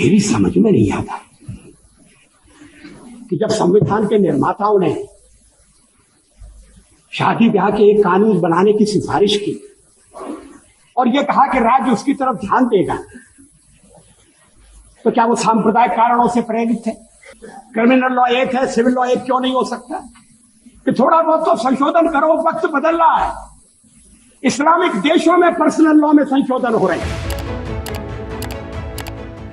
मेरी समझ में नहीं आता कि जब संविधान के निर्माताओं ने शादी ब्याह के एक कानून बनाने की सिफारिश की और यह कहा कि राज्य उसकी तरफ ध्यान देगा, तो क्या वो सांप्रदायिक कारणों से प्रेरित थे? क्रिमिनल लॉ एक है, सिविल लॉ एक क्यों नहीं हो सकता? कि थोड़ा बहुत तो संशोधन करो, वक्त बदल रहा है। इस्लामिक देशों में पर्सनल लॉ में संशोधन हो रहे हैं।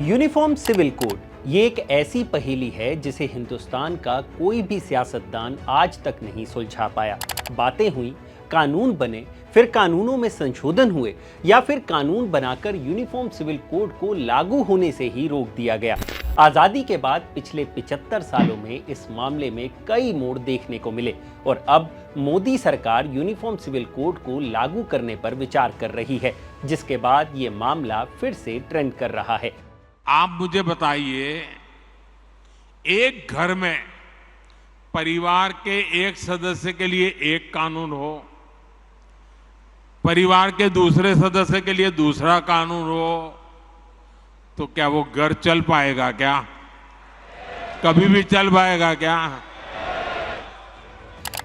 यूनिफॉर्म सिविल कोड ये एक ऐसी पहेली है जिसे हिंदुस्तान का कोई भी सियासतदान आज तक नहीं सुलझा पाया। बातें हुई, कानून बने, फिर कानूनों में संशोधन हुए या फिर कानून बनाकर यूनिफॉर्म सिविल कोड को लागू होने से ही रोक दिया गया। आजादी के बाद पिछले 75 सालों में इस मामले में कई मोड़ देखने को मिले और अब मोदी सरकार यूनिफॉर्म सिविल कोड को लागू करने पर विचार कर रही है, जिसके बाद ये मामला फिर से ट्रेंड कर रहा है। आप मुझे बताइए, एक घर में परिवार के एक सदस्य के लिए एक कानून हो, परिवार के दूसरे सदस्य के लिए दूसरा कानून हो, तो क्या वो घर चल पाएगा? क्या कभी भी चल पाएगा क्या?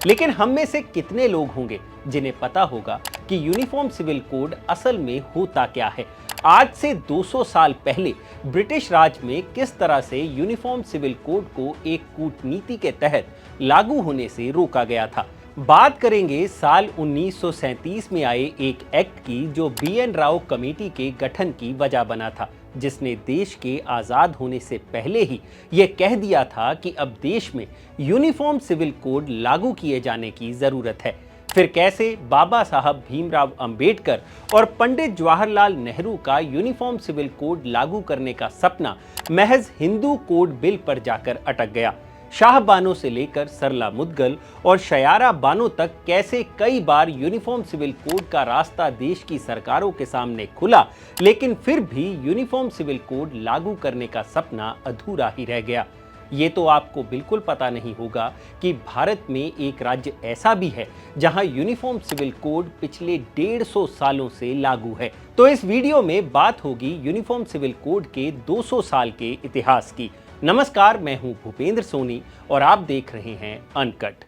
लेकिन हम में से कितने लोग होंगे जिन्हें पता होगा कि यूनिफॉर्म सिविल कोड असल में होता क्या है? आज से 200 साल पहले ब्रिटिश राज में किस तरह से यूनिफॉर्म सिविल कोड को एक कूटनीति के तहत लागू होने से रोका गया था। बात करेंगे साल 1937 में आए एक एक्ट की जो BN राव कमेटी के गठन की वजह बना था, जिसने देश के आज़ाद होने से पहले ही यह कह दिया था कि अब देश में यूनिफॉर्म सिविल कोड लागू किए जाने की ज़रूरत है। फिर कैसे बाबा साहब भीमराव अंबेडकर और पंडित जवाहरलाल नेहरू का यूनिफॉर्म सिविल कोड लागू करने का सपना महज हिंदू कोड बिल पर जाकर अटक गया। शाह बानो से लेकर सरला मुदगल और शयारा बानो तक कैसे कई बार यूनिफॉर्म सिविल कोड का रास्ता देश की सरकारों के सामने खुला, लेकिन फिर भी यूनिफॉर्म सिविल कोड लागू करने का सपना अधूरा ही रह गया। ये तो आपको बिल्कुल पता नहीं होगा कि भारत में एक राज्य ऐसा भी है जहां यूनिफॉर्म सिविल कोड पिछले 150 सालों से लागू है। तो इस वीडियो में बात होगी यूनिफॉर्म सिविल कोड के 200 साल के इतिहास की। नमस्कार, मैं हूं भूपेंद्र सोनी और आप देख रहे हैं अनकट।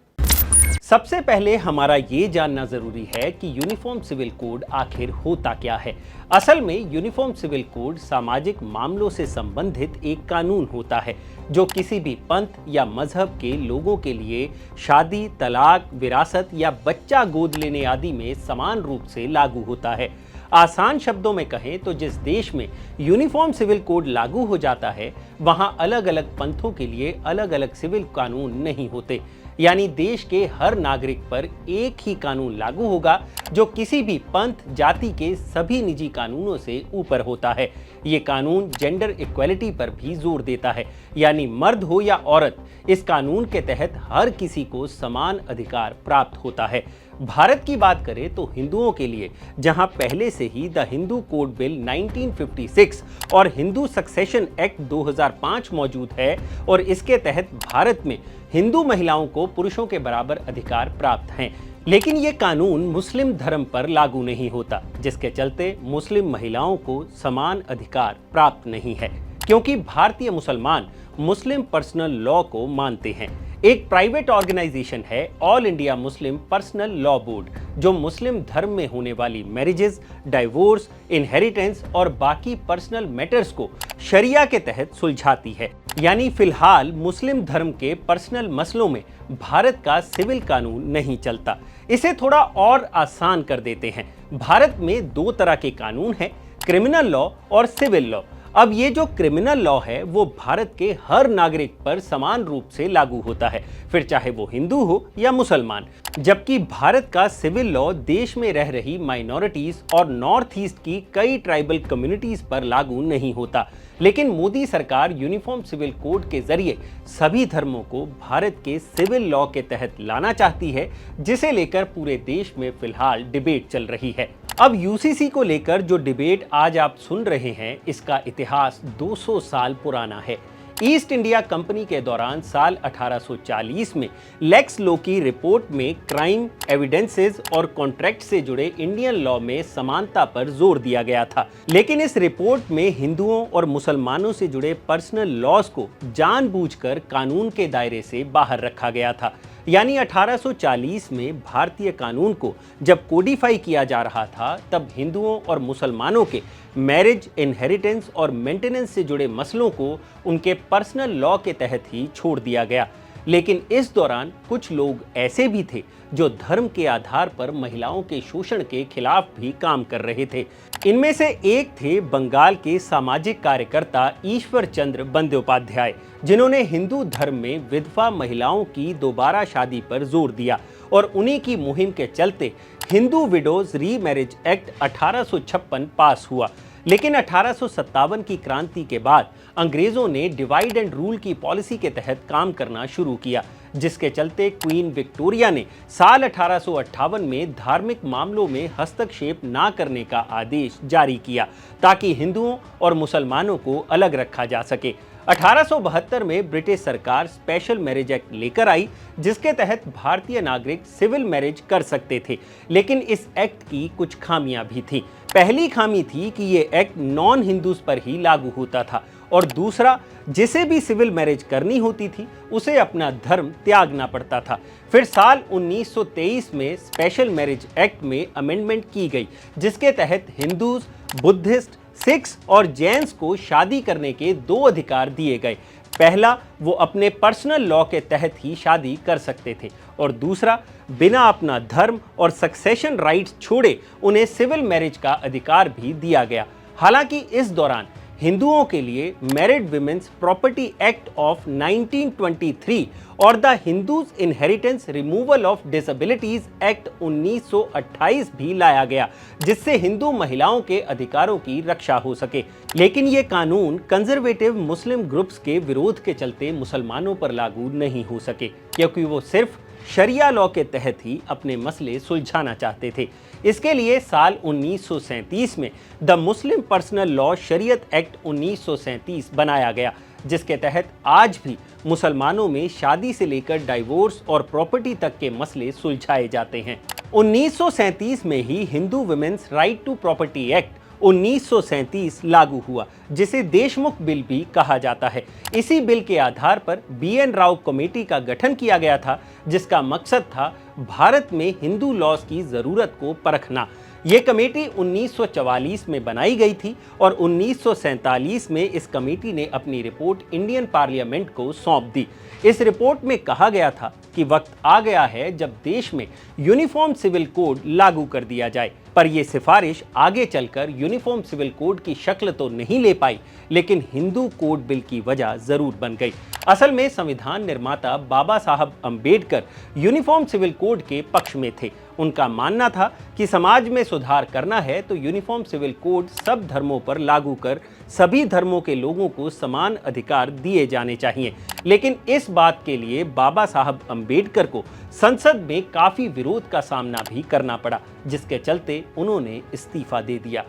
सबसे पहले हमारा ये जानना जरूरी है कि यूनिफॉर्म सिविल कोड आखिर होता क्या है। असल में यूनिफॉर्म सिविल कोड सामाजिक मामलों से संबंधित एक कानून होता है जो किसी भी पंथ या मजहब के लोगों के लिए शादी, तलाक, विरासत या बच्चा गोद लेने आदि में समान रूप से लागू होता है। आसान शब्दों में कहें तो जिस देश में यूनिफॉर्म सिविल कोड लागू हो जाता है वहां अलग अलग पंथों के लिए अलग अलग सिविल कानून नहीं होते, यानी देश के हर नागरिक पर एक ही कानून लागू होगा जो किसी भी पंथ, जाति के सभी निजी कानूनों से ऊपर होता है। ये कानून जेंडर इक्वलिटी पर भी जोर देता है, यानी मर्द हो या औरत, इस कानून के तहत हर किसी को समान अधिकार प्राप्त होता है। भारत की बात करें तो हिंदुओं के लिए जहां पहले से ही द हिंदू कोड बिल 1956 और हिंदू सक्सेशन एक्ट 2005 मौजूद है और इसके तहत भारत में हिंदू महिलाओं को पुरुषों के बराबर अधिकार प्राप्त हैं, लेकिन ये कानून मुस्लिम धर्म पर लागू नहीं होता, जिसके चलते मुस्लिम महिलाओं को समान अधिकार प्राप्त नहीं है, क्योंकि भारतीय मुसलमान मुस्लिम पर्सनल लॉ को मानते हैं। एक प्राइवेट ऑर्गेनाइजेशन है all India Muslim personal law board, जो मुस्लिम धर्म में होने वाली मैरिजेस, डाइवोर्स, इनहेरिटेंस और बाकी पर्सनल मैटर्स को शरिया के तहत सुलझाती है। यानी फिलहाल मुस्लिम धर्म के पर्सनल मसलों में भारत का सिविल कानून नहीं चलता। इसे थोड़ा और आसान कर देते हैं। भारत में 2 तरह के कानून हैं, क्रिमिनल लॉ और सिविल लॉ। अब ये जो क्रिमिनल लॉ है वो भारत के हर नागरिक पर समान रूप से लागू होता है, फिर चाहे वो हिंदू हो या मुसलमान, जबकि भारत का सिविल लॉ देश में रह रही माइनॉरिटीज और नॉर्थ ईस्ट की कई ट्राइबल कम्युनिटीज पर लागू नहीं होता। लेकिन मोदी सरकार यूनिफॉर्म सिविल कोड के जरिए सभी धर्मों को भारत के सिविल लॉ के तहत लाना चाहती है, जिसे लेकर पूरे देश में फिलहाल डिबेट चल रही है। अब यूसीसी को लेकर जो डिबेट आज आप सुन रहे हैं, इसका इतिहास 200 साल पुराना है। ईस्ट इंडिया कंपनी के दौरान साल 1840 में लेक्स लो की रिपोर्ट में क्राइम, एविडेंसेस और कॉन्ट्रैक्ट से जुड़े इंडियन लॉ में समानता पर जोर दिया गया था। लेकिन इस रिपोर्ट में हिंदुओं और मुसलमानों से जुड़े पर्सनल लॉज को जानबूझकर कानून के दायरे से बाहर रखा गया था। यानी 1840 में भारतीय कानून को जब कोडिफाई किया जा रहा था, तब हिंदुओं और मुसलमानों के मैरिज, इनहेरिटेंस और मेंटेनेंस से जुड़े मसलों को उनके पर्सनल लॉ के तहत ही छोड़ दिया गया। लेकिन इस दौरान कुछ लोग ऐसे भी थे जो धर्म के आधार पर महिलाओं के शोषण के खिलाफ भी काम कर रहे थे। इनमें से एक थे बंगाल के सामाजिक कार्यकर्ता ईश्वर चंद्र बंद्योपाध्याय, जिन्होंने हिंदू धर्म में विधवा महिलाओं की दोबारा शादी पर जोर दिया और उन्हीं की मुहिम के चलते हिंदू विडोज रीमैरिज एक्ट 1856 पास हुआ। लेकिन 1857 की क्रांति के बाद अंग्रेजों ने डिवाइड एंड रूल की पॉलिसी के तहत काम करना शुरू किया, जिसके चलते क्वीन विक्टोरिया ने साल 1858 में धार्मिक मामलों में हस्तक्षेप ना करने का आदेश जारी किया, ताकि हिंदुओं और मुसलमानों को अलग रखा जा सके। 1872 में ब्रिटिश सरकार स्पेशल मैरिज एक्ट लेकर आई, जिसके तहत भारतीय नागरिक सिविल मैरिज कर सकते थे। लेकिन इस एक्ट की कुछ खामियां भी थीं। पहली खामी थी कि ये एक्ट नॉन हिंदूज पर ही लागू होता था, और दूसरा, जिसे भी सिविल मैरिज करनी होती थी उसे अपना धर्म त्यागना पड़ता था। फिर साल 1923 में स्पेशल मैरिज एक्ट में अमेंडमेंट की गई, जिसके तहत हिंदूज, बुद्धिस्ट, सिख्स और जैन्स को शादी करने के 2 अधिकार दिए गए। पहला, वो अपने पर्सनल लॉ के तहत ही शादी कर सकते थे, और दूसरा, बिना अपना धर्म और सक्सेशन राइट्स छोड़े उन्हें सिविल मैरिज का अधिकार भी दिया गया। हालांकि इस दौरान हिंदुओं के लिए married women's property act of 1923 और the Hindus inheritance removal of disabilities act 1928 भी लाया गया, जिससे हिंदू महिलाओं के अधिकारों की रक्षा हो सके। लेकिन ये कानून कंजर्वेटिव मुस्लिम ग्रुप्स के विरोध के चलते मुसलमानों पर लागू नहीं हो सके, क्योंकि वो सिर्फ शरिया लॉ के तहत ही अपने मसले सुलझाना चाहते थे। इसके लिए साल 1937 में द मुस्लिम पर्सनल लॉ शरीयत एक्ट 1937 बनाया गया, जिसके तहत आज भी मुसलमानों में शादी से लेकर डाइवोर्स और प्रॉपर्टी तक के मसले सुलझाए जाते हैं। 1937 में ही Hindu women's right to property act 1937 लागू हुआ, जिसे देशमुख बिल भी कहा जाता है। इसी बिल के आधार पर BN राव कमेटी का गठन किया गया था, जिसका मकसद था भारत में हिंदू लॉज की जरूरत को परखना। ये कमेटी 1944 में बनाई गई थी और 1947 में इस कमेटी ने अपनी रिपोर्ट इंडियन पार्लियामेंट को सौंप दी। इस रिपोर्ट में कहा गया था कि वक्त आ गया है जब देश में यूनिफॉर्म सिविल कोड लागू कर दिया जाए। पर यह सिफारिश आगे चलकर यूनिफॉर्म सिविल कोड की शक्ल तो नहीं ले पाई, लेकिन हिंदू कोड बिल की वजह जरूर बन गई। असल में संविधान निर्माता बाबा साहब अंबेडकर यूनिफॉर्म सिविल कोड के पक्ष में थे। उनका मानना था कि समाज में सुधार करना है तो यूनिफॉर्म सिविल कोड सब धर्मों पर लागू कर सभी धर्मों के लोगों को समान अधिकार दिए जाने चाहिए। लेकिन इस बात के लिए बाबा साहब अंबेडकर को संसद में काफी विरोध का सामना भी करना पड़ा, जिसके चलते उन्होंने इस्तीफा दे दिया।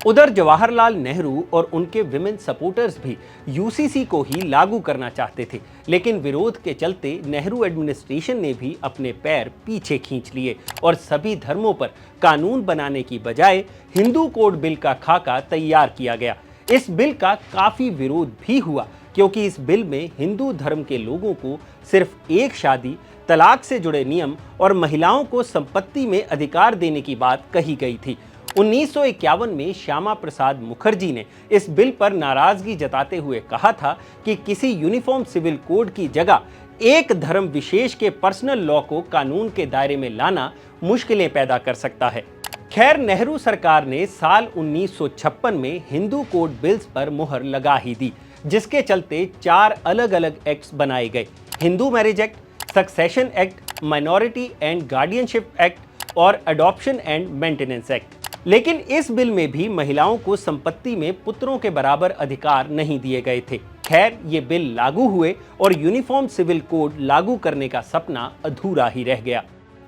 उधर जवाहरलाल नेहरू और उनके विमेन सपोर्टर्स भी यूसीसी को ही लागू करना चाहते थे, लेकिन विरोध के चलते नेहरू एडमिनिस्ट्रेशन ने भी अपने पैर पीछे खींच लिए और सभी धर्मों पर कानून बनाने की बजाय हिंदू कोड बिल का खाका तैयार किया गया। इस बिल का काफी विरोध भी हुआ, क्योंकि इस बिल में हिंदू धर्म के लोगों को सिर्फ एक शादी, तलाक से जुड़े नियम और महिलाओं को संपत्ति में अधिकार देने की बात कही गई थी। 1951 में श्यामा प्रसाद मुखर्जी ने इस बिल पर नाराजगी जताते हुए कहा था कि किसी यूनिफॉर्म सिविल कोड की जगह एक धर्म विशेष के पर्सनल लॉ को कानून के दायरे में लाना मुश्किलें पैदा कर सकता है। खैर, नेहरू सरकार ने साल 1956 में हिंदू कोड बिल्स पर मुहर लगा ही दी, जिसके चलते 4 अलग अलग एक्ट्स बनाए गए: Hindu marriage act, succession act, minority and guardianship act और अडॉप्शन एंड मेंटेनेंस एक्ट। लेकिन इस बिल में भी महिलाओं को संपत्ति में पुत्रों के बराबर अधिकार नहीं दिए गए थे। खैर, ये बिल लागू हुए और यूनिफॉर्म सिविल कोड लागू करने का सपना अधूरा ही रह गया।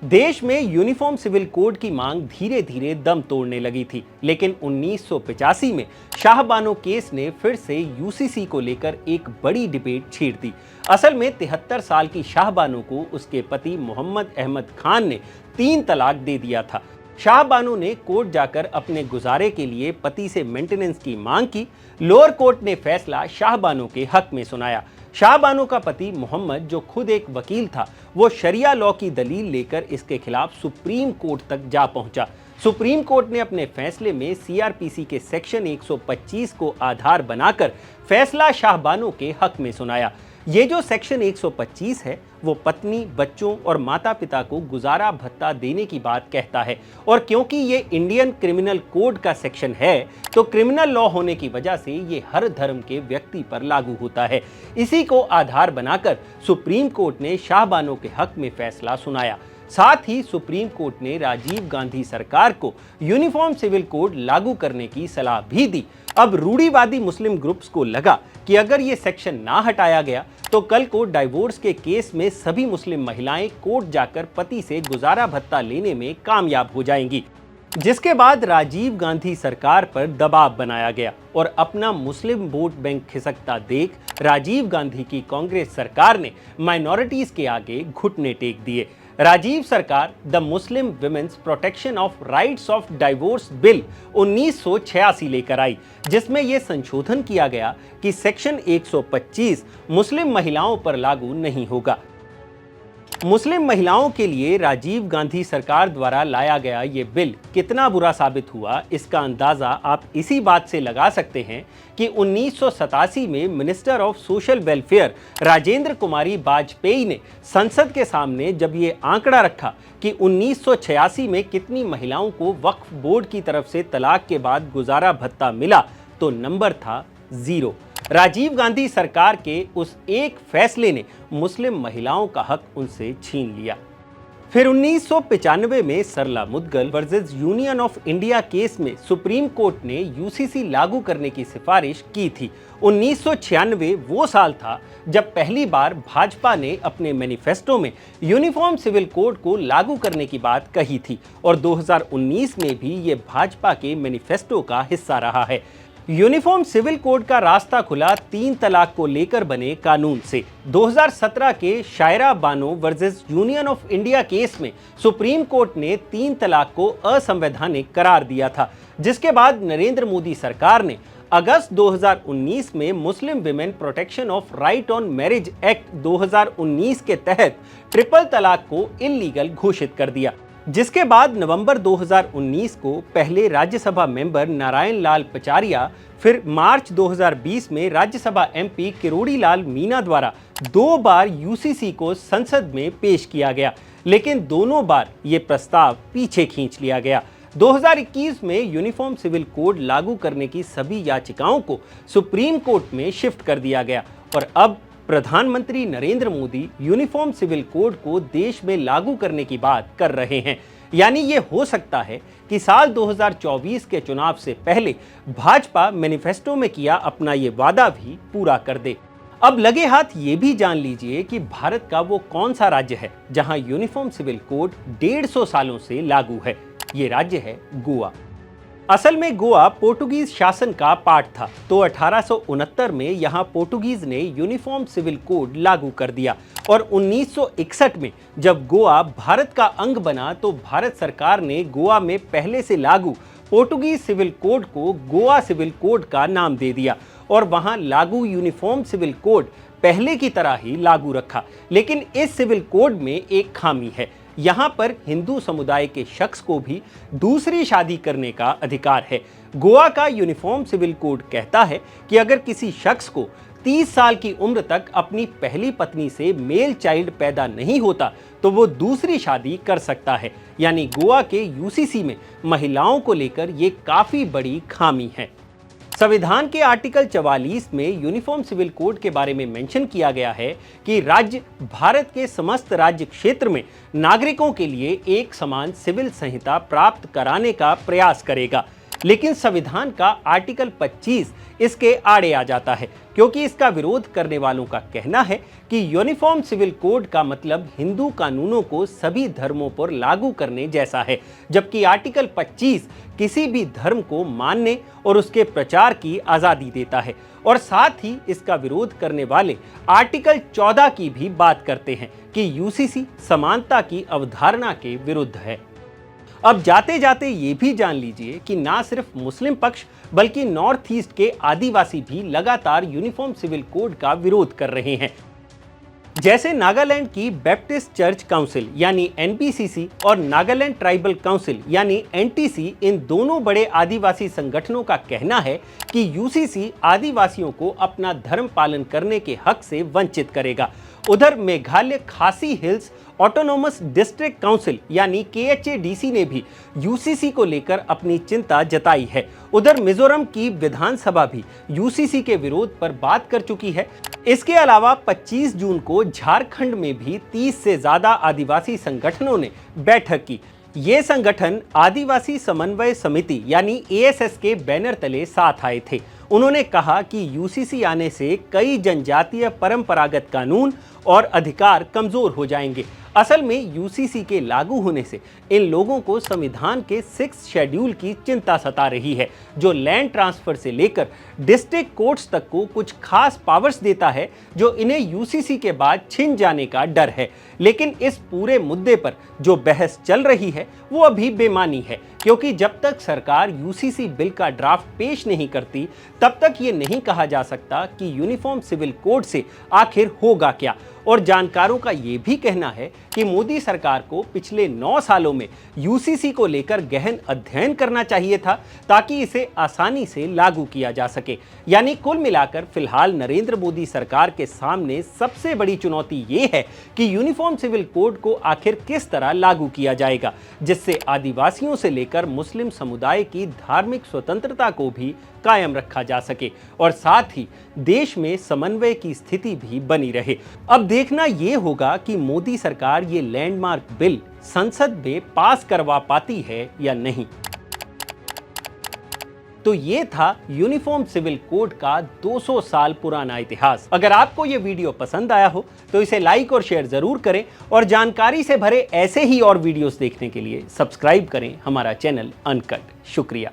देश में यूनिफॉर्म सिविल कोड की मांग धीरे धीरे दम तोड़ने लगी थी, लेकिन 1985 में शाहबानो केस ने फिर से यूसीसी को लेकर एक बड़ी डिबेट छेड़ दी। असल में 73 साल की शाहबानो को उसके पति मोहम्मद अहमद खान ने 3 तलाक दे दिया था। शाहबानो ने कोर्ट जाकर अपने गुजारे के लिए पति से मेंटेनेंस की मांग की। लोअर कोर्ट ने फैसला शाहबानो के हक में सुनाया। शाहबानो का पति मोहम्मद, जो खुद एक वकील था, वो शरिया लॉ की दलील लेकर इसके खिलाफ सुप्रीम कोर्ट तक जा पहुंचा। सुप्रीम कोर्ट ने अपने फैसले में सीआरपीसी के सेक्शन 125 को आधार बनाकर फैसला शाहबानो के हक में सुनाया। ये जो सेक्शन 125 है वो पत्नी, बच्चों और माता पिता को गुजारा भत्ता देने की बात कहता है, और क्योंकि ये इंडियन क्रिमिनल कोड का सेक्शन है तो क्रिमिनल लॉ होने की वजह से ये हर धर्म के व्यक्ति पर लागू होता है। इसी को आधार बनाकर सुप्रीम कोर्ट ने शाहबानो के हक में फैसला सुनाया। साथ ही सुप्रीम कोर्ट ने राजीव गांधी सरकार को यूनिफॉर्म सिविल कोड लागू करने की सलाह भी दी। अब रूढ़िवादी मुस्लिम ग्रुप्स को लगा कि अगर ये सेक्शन ना हटाया गया तो कल को डाइवोर्स के केस में सभी मुस्लिम महिलाएं कोर्ट जाकर पति से गुजारा भत्ता लेने में कामयाब हो जाएंगी, जिसके बाद राजीव गांधी सरकार पर दबाव बनाया गया और अपना मुस्लिम वोट बैंक खिसकता देख राजीव गांधी की कांग्रेस सरकार ने माइनॉरिटीज के आगे घुटने टेक दिए। राजीव सरकार the Muslim women's protection of rights of divorce bill 1986 लेकर आई, जिसमें यह संशोधन किया गया कि सेक्शन 125 मुस्लिम महिलाओं पर लागू नहीं होगा। मुस्लिम महिलाओं के लिए राजीव गांधी सरकार द्वारा लाया गया ये बिल कितना बुरा साबित हुआ, इसका अंदाजा आप इसी बात से लगा सकते हैं कि 1987 में minister of social welfare Rajendra Kumari Vajpayee ने संसद के सामने जब ये आंकड़ा रखा कि 1986 में कितनी महिलाओं को वक्फ बोर्ड की तरफ से तलाक के बाद गुजारा भत्ता मिला, तो नंबर था 0। राजीव गांधी सरकार के उस एक फैसले ने मुस्लिम महिलाओं का हक उनसे छीन लिया। फिर 1995 में Sarla Mudgal versus union of India case में सुप्रीम कोर्ट ने यूसीसी लागू करने की सिफारिश की थी। 1996 वो साल था जब पहली बार भाजपा ने अपने मैनिफेस्टो में यूनिफॉर्म सिविल कोड को लागू करने की बात कही थी, और 2019 में भी ये भाजपा के मैनिफेस्टो का हिस्सा रहा है। यूनिफॉर्म सिविल कोड का रास्ता खुला 3 तलाक को लेकर बने कानून से। 2017 के Shayara Bano versus union of India case में सुप्रीम कोर्ट ने 3 तलाक को असंवैधानिक करार दिया था, जिसके बाद नरेंद्र मोदी सरकार ने अगस्त 2019 में Muslim women protection of right on marriage act 2019 के तहत ट्रिपल तलाक को इल्लीगल घोषित कर दिया, जिसके बाद नवंबर 2019 को पहले राज्यसभा मेंबर नारायण लाल पचारिया, फिर मार्च 2020 में राज्यसभा एमपी किरोड़ी लाल मीना द्वारा 2 बार यूसीसी को संसद में पेश किया गया, लेकिन दोनों बार ये प्रस्ताव पीछे खींच लिया गया। 2021 में यूनिफॉर्म सिविल कोड लागू करने की सभी याचिकाओं को सुप्रीम कोर्ट में शिफ्ट कर दिया गया, और अब प्रधानमंत्री Narendra Modi uniform civil code को देश में लागू करने की बात कर रहे हैं। यानी ये हो सकता है कि साल 2024 के चुनाव से पहले भाजपा मैनिफेस्टो में किया अपना ये वादा भी पूरा कर दे। अब लगे हाथ ये भी जान लीजिए कि भारत का वो कौन सा राज्य है जहां यूनिफॉर्म सिविल कोड 150 सालों से लागू है। ये राज्य है गोवा। असल में गोवा पोर्टुगीज शासन का पार्ट था, तो 1869 में यहाँ पोर्टुगीज ने यूनिफॉर्म सिविल कोड लागू कर दिया, और 1961 में जब गोवा भारत का अंग बना तो भारत सरकार ने गोवा में पहले से लागू पोर्टुगीज सिविल कोड को गोवा सिविल कोड का नाम दे दिया, और वहाँ लागू यूनिफॉर्म सिविल कोड पहले की तरह ही लागू रखा। लेकिन इस सिविल कोड में एक खामी है, यहाँ पर हिंदू समुदाय के शख्स को भी दूसरी शादी करने का अधिकार है। गोवा का यूनिफॉर्म सिविल कोड कहता है कि अगर किसी शख्स को 30 साल की उम्र तक अपनी पहली पत्नी से मेल चाइल्ड पैदा नहीं होता तो वो दूसरी शादी कर सकता है। यानी गोवा के यूसीसी में महिलाओं को लेकर ये काफी बड़ी खामी है। संविधान के आर्टिकल 44 में यूनिफॉर्म सिविल कोड के बारे में मेंशन किया गया है कि राज्य भारत के समस्त राज्य क्षेत्र में नागरिकों के लिए एक समान सिविल संहिता प्राप्त कराने का प्रयास करेगा। लेकिन संविधान का आर्टिकल 25 इसके आड़े आ जाता है, क्योंकि इसका विरोध करने वालों का कहना है कि यूनिफॉर्म सिविल कोड का मतलब हिंदू कानूनों को सभी धर्मों पर लागू करने जैसा है, जबकि आर्टिकल 25 किसी भी धर्म को मानने और उसके प्रचार की आजादी देता है। और साथ ही इसका विरोध करने वाले आर्टिकल 14 की भी बात करते हैं कि यूसीसी समानता की अवधारणा के विरुद्ध है। अब जाते जाते ये भी जान लीजिए कि ना सिर्फ मुस्लिम पक्ष बल्कि नॉर्थ ईस्ट के आदिवासी भी लगातार यूनिफॉर्म सिविल कोड का विरोध कर रहे हैं। जैसे नागालैंड की बैप्टिस्ट चर्च काउंसिल यानी एनबीसीसी और नागालैंड ट्राइबल काउंसिल यानी एनटीसी, इन दोनों बड़े आदिवासी संगठनों का कहना है कि यूसीसी आदिवासियों को अपना धर्म पालन करने के हक से वंचित करेगा। उधर मेघालय खासी हिल्स ऑटोनोमस डिस्ट्रिक्ट काउंसिल यानी केएचएडीसी ने भी यूसीसी को लेकर अपनी चिंता जताई है। उधर मिजोरम की विधानसभा भी यूसीसी के विरोध पर बात कर चुकी है। इसके अलावा 25 जून को झारखंड में भी 30 से ज्यादा आदिवासी संगठनों ने बैठक की। ये संगठन आदिवासी समन्वय समिति यानी एएसएस के बैनर तले साथ आए थे। उन्होंने कहा कि यूसीसी आने से कई जनजातीय परंपरागत कानून और अधिकार कमजोर हो जाएंगे। असल में यूसीसी के लागू होने से इन लोगों को संविधान के 6 शेड्यूल की चिंता सता रही है, जो लैंड ट्रांसफर से लेकर डिस्ट्रिक्ट कोर्ट्स तक को कुछ खास पावर्स देता है, जो इन्हें यूसीसी के बाद छिन जाने का डर है। लेकिन इस पूरे मुद्दे पर जो बहस चल रही है वो अभी बेमानी है, क्योंकि जब तक सरकार यूसीसी बिल का ड्राफ्ट पेश नहीं करती तब तक ये नहीं कहा जा सकता कि यूनिफॉर्म सिविल कोड से आखिर होगा क्या। और जानकारों का ये भी कहना है कि मोदी सरकार को पिछले 9 सालों में यूसीसी को लेकर गहन अध्ययन करना चाहिए था, ताकि इसे आसानी से लागू किया जा सके। यानी कुल मिलाकर फिलहाल नरेंद्र मोदी सरकार के सामने सबसे बड़ी चुनौती ये है कि यूनिफॉर्म सिविल कोड को आखिर किस तरह लागू किया जाएगा, जिससे आदिवासियों से लेकर मुस्लिम समुदाय की धार्मिक स्वतंत्रता को भी कायम रखा जा सके और साथ ही देश में समन्वय की स्थिति भी बनी रहे। अब देखना यह होगा कि मोदी सरकार ये लैंडमार्क बिल संसद में पास करवा पाती है या नहीं। तो ये था यूनिफॉर्म सिविल कोड का 200 साल पुराना इतिहास। अगर आपको ये वीडियो पसंद आया हो तो इसे लाइक और शेयर जरूर करें और जानकारी से भरे ऐसे ही और वीडियोस देखने के लिए सब्सक्राइब करें हमारा चैनल अनकट। शुक्रिया।